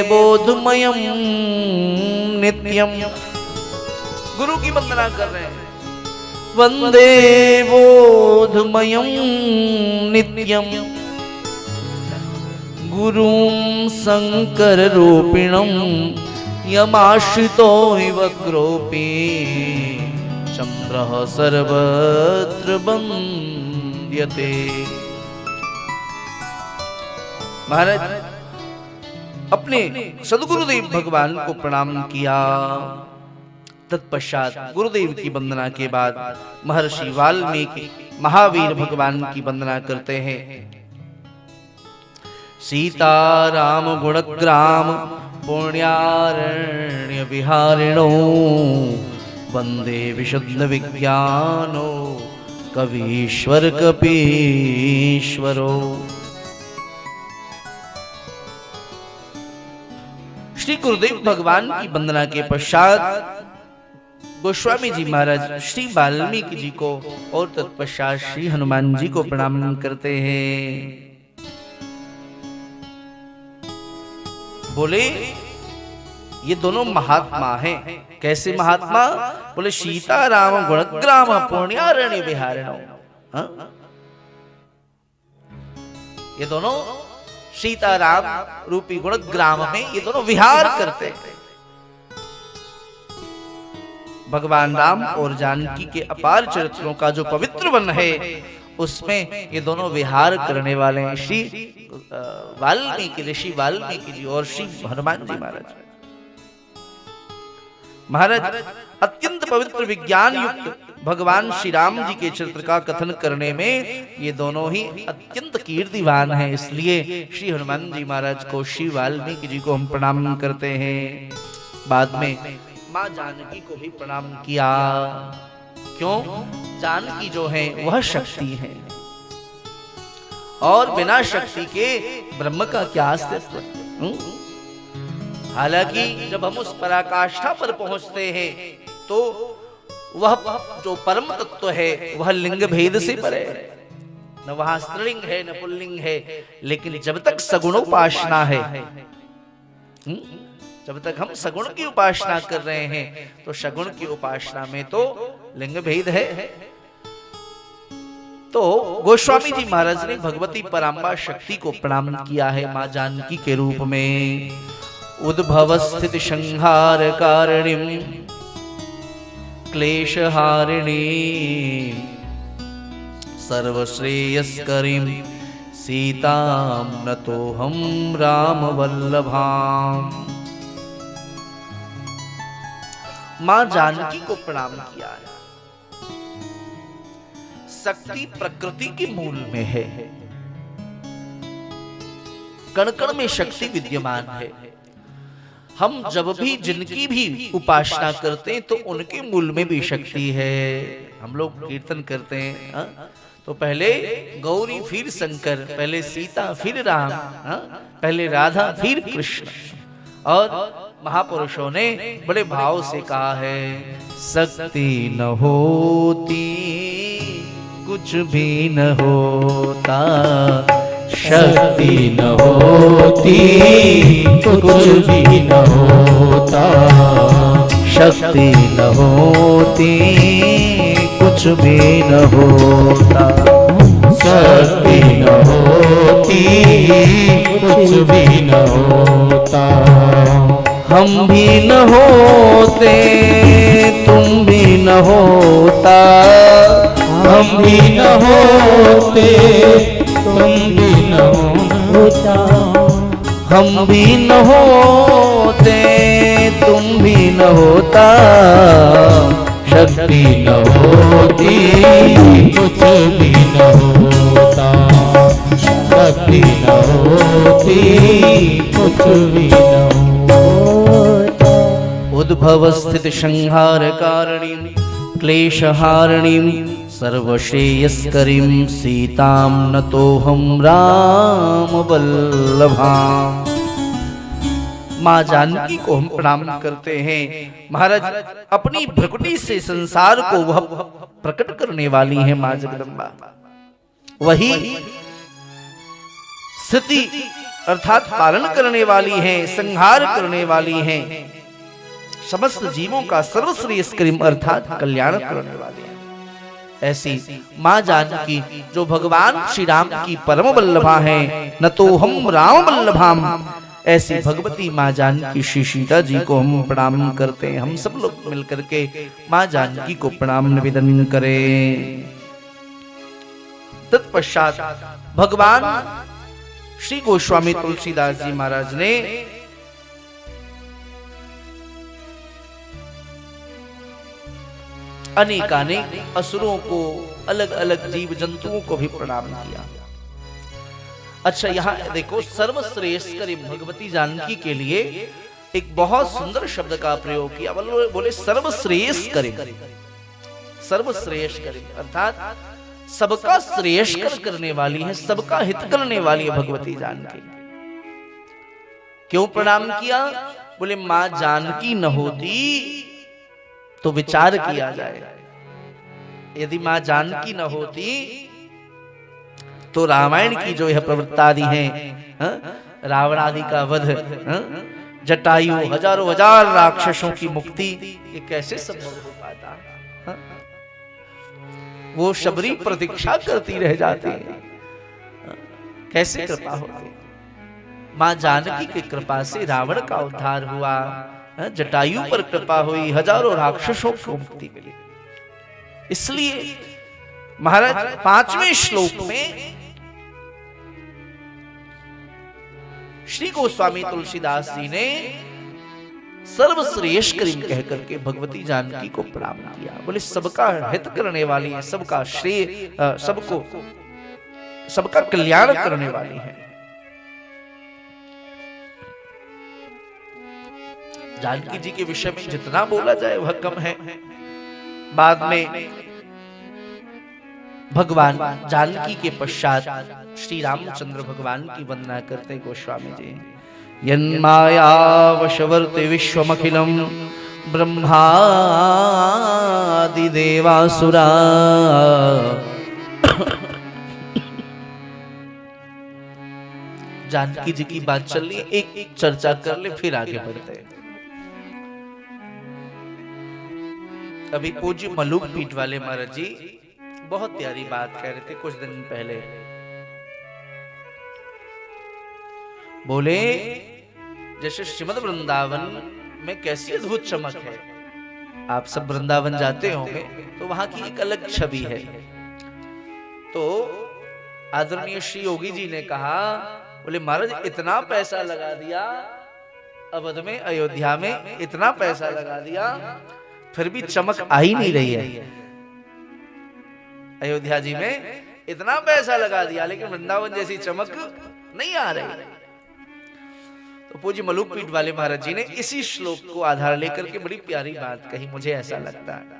बोधमयम नित्यम, गुरु की वंदना कर रहे हैं। वंदे बोधमयम नित्यम गुरुं शंकर रूपिणं यमाश्रितो वक्रोपि चंद्रः सर्वत्र वन्द्यते। महाराज अपने सदगुरुदेव भगवान को प्रणाम किया। तत्पश्चात गुरुदेव की वंदना के बाद महर्षि वाल्मीकि महावीर भगवान की वंदना करते हैं। सीताराम गुणग्राम पुण्यारण्य विहारिणो वंदे विशुद्ध विज्ञानो कवीश्वर कपीश्वरो। श्री गुरुदेव भगवान की वंदना के पश्चात गोस्वामी जी महाराज श्री वाल्मीकि जी को और तत्पश्चात श्री हनुमान जी को प्रणाम करते हैं। बोले ये दोनों महात्मा हैं। कैसे महात्मा? बोले सीताराम गुणग्राम पुण्यारण्य विहारिणो। ये दोनों सीताराम रूपी गुणग्राम में ये दोनों विहार करते हैं। भगवान राम और जानकी के अपार चरित्रों का जो पवित्र वन है उसमें ये दोनों विहार करने वाले हैं। श्री वाल्मीकि ऋषि वाल्मीकि जी और श्री हनुमान जी महाराज। महाराज अत्यंत पवित्र विज्ञान युक्त भगवान श्री राम जी के चरित्र का कथन करने में ये दोनों ही अत्यंत कीर्तिवान हैं। इसलिए श्री हनुमान जी महाराज को श्री वाल्मीकि जी को हम प्रणाम करते हैं। बाद में माँ जानकी को भी प्रणाम किया। क्यों? जानकी जो है वह शक्ति है और बिना शक्ति के ब्रह्म का क्या अस्तित्व। हालांकि जब हम उस पराकाष्ठा पर पहुंचते हैं तो वह जो परम तत्व है वह लिंग भेद से परे है। न वहां स्त्रीलिंग है न पुल्लिंग है। लेकिन जब तक सगुणोपासना है, जब तक हम सगुण की उपासना कर रहे हैं तो सगुण की उपासना में तो लिंग भेद है। तो गोस्वामी जी महाराज ने भगवती पराम्बा शक्ति को प्रणाम किया है मां जानकी के रूप में। उद्भव स्थिति संहार कारिणीं क्लेशहारिणी सर्वश्रेयस्करीं सीतां नतोऽहं रामवल्लभाम्। मां जानकी को प्रणाम किया है। शक्ति प्रकृति के मूल में है। कण कण में शक्ति विद्यमान है। हम जब भी जिनकी भी उपासना करते हैं तो उनके मूल में भी शक्ति है। हम लोग कीर्तन करते हैं तो पहले गौरी फिर शंकर, पहले सीता फिर राम, पहले राधा फिर कृष्ण। और महापुरुषों ने बड़े भाव से कहा है, शक्ति न होती कुछ भी न होता, शक्ति न होती कुछ भी न होता, शक्ति न होती कुछ भी न होता, शक्ति न होती कुछ भी न होता। हम भी न होते तुम भी न होता, हम भी न होते तुम भी न होता, हम भी न होते तुम भी न होता, शक्ति न होती कुछ भी न होता, शक्ति न होती कुछ भी न होता। उद्भव स्थिति संहार कारिणीं क्लेशहारिणीं सर्वश्रेयस्करीं सीतां नतोऽहं राम वल्लभाम्। मां जानकी को हम प्रणाम करते हैं। महाराज अपनी भ्रकुटी से संसार को वह प्रकट करने वाली है मां जगदम्बा। वही स्थिति अर्थात पालन करने वाली हैं, संहार करने वाली हैं, समस्त जीवों का सर्वश्रेष्ठ करीम अर्थात कल्याण करने वाली है। ऐसी मां जानकी जो भगवान श्री राम की परम वल्लभा है, न तो हम राम वल्लभाम, ऐसी भगवती मां जानकी श्री सीता जी को हम प्रणाम करते हैं। हम सब लोग मिलकर के मां जानकी को प्रणाम निवेदन करें। तत्पश्चात भगवान श्री गोस्वामी तुलसीदास जी महाराज ने अनेकानेक असुरों को, अलग अलग जीव जंतुओं को भी प्रणाम किया। अच्छा, यहाँ देखो, सर्वश्रेष्ठ करीम भगवती जानकी के लिए एक बहुत सुंदर शब्द का प्रयोग किया। बोले सर्वश्रेष्ठ करीम, सर्वश्रेष्ठ करीम अर्थात सबका श्रेष्ठ करने वाली है, सबका हित करने वाली है भगवती जानकी। क्यों प्रणाम किया? बोले मां जानकी न होती तो विचार किया जाए, यदि मां जानकी न होती तो रामायण की जो यह प्रवृत्तादि है, रावण आदि का वध, जटायु, हजारों हजार राक्षसों की मुक्ति, ये कैसे संभव हो पाता? वो शबरी प्रतीक्षा करती रह जाती है, कैसे कृपा होती? मां जानकी की कृपा से रावण का उद्धार हुआ, जटायु पर कृपा हुई, हजारों राक्षसों को मुक्ति मिली। इसलिए महाराज 5वें श्लोक में श्री गोस्वामी तुलसीदास जी ने सर्वश्रेष्ठ करीम कह करके भगवती जानकी को प्रणाम किया। बोले सबका हित करने वाली है, सबका श्रेय, सबका कल्याण करने वाली है। जानकी जी के विषय में जितना बोला जाए वह कम है। बाद में भगवान जानकी के पश्चात श्री रामचंद्र भगवान की वंदना करते गोस्वामी जी। यन्मायावशवर्ति विश्वमखिलम् ब्रह्मादिदेवासुरा। जानकी जी की बात चल रही है, एक चर्चा कर ले फिर आगे बढ़ते हैं। अभी पूज्य मलुक पीठ वाले महाराज जी बहुत प्यारी बात कह रहे थे कुछ दिन पहले। बोले जैसे श्रीमद् वृंदावन में कैसी अद्भुत चमक है, आप सब वृंदावन जाते होंगे तो वहां की एक अलग छवि है। तो आदरणीय श्री योगी जी ने कहा, बोले महाराज इतना पैसा लगा दिया अवध में, अयोध्या में इतना पैसा लगा दिया, फिर भी चमक आ ही नहीं रही है। अयोध्या जी में इतना पैसा लगा दिया लेकिन वृंदावन जैसी चमक नहीं आ रही। तो पूज्य मलुक पीठ वाले महाराज जी ने इसी श्लोक को आधार लेकर के बड़ी प्यारी बात कही, मुझे ऐसा लगता है।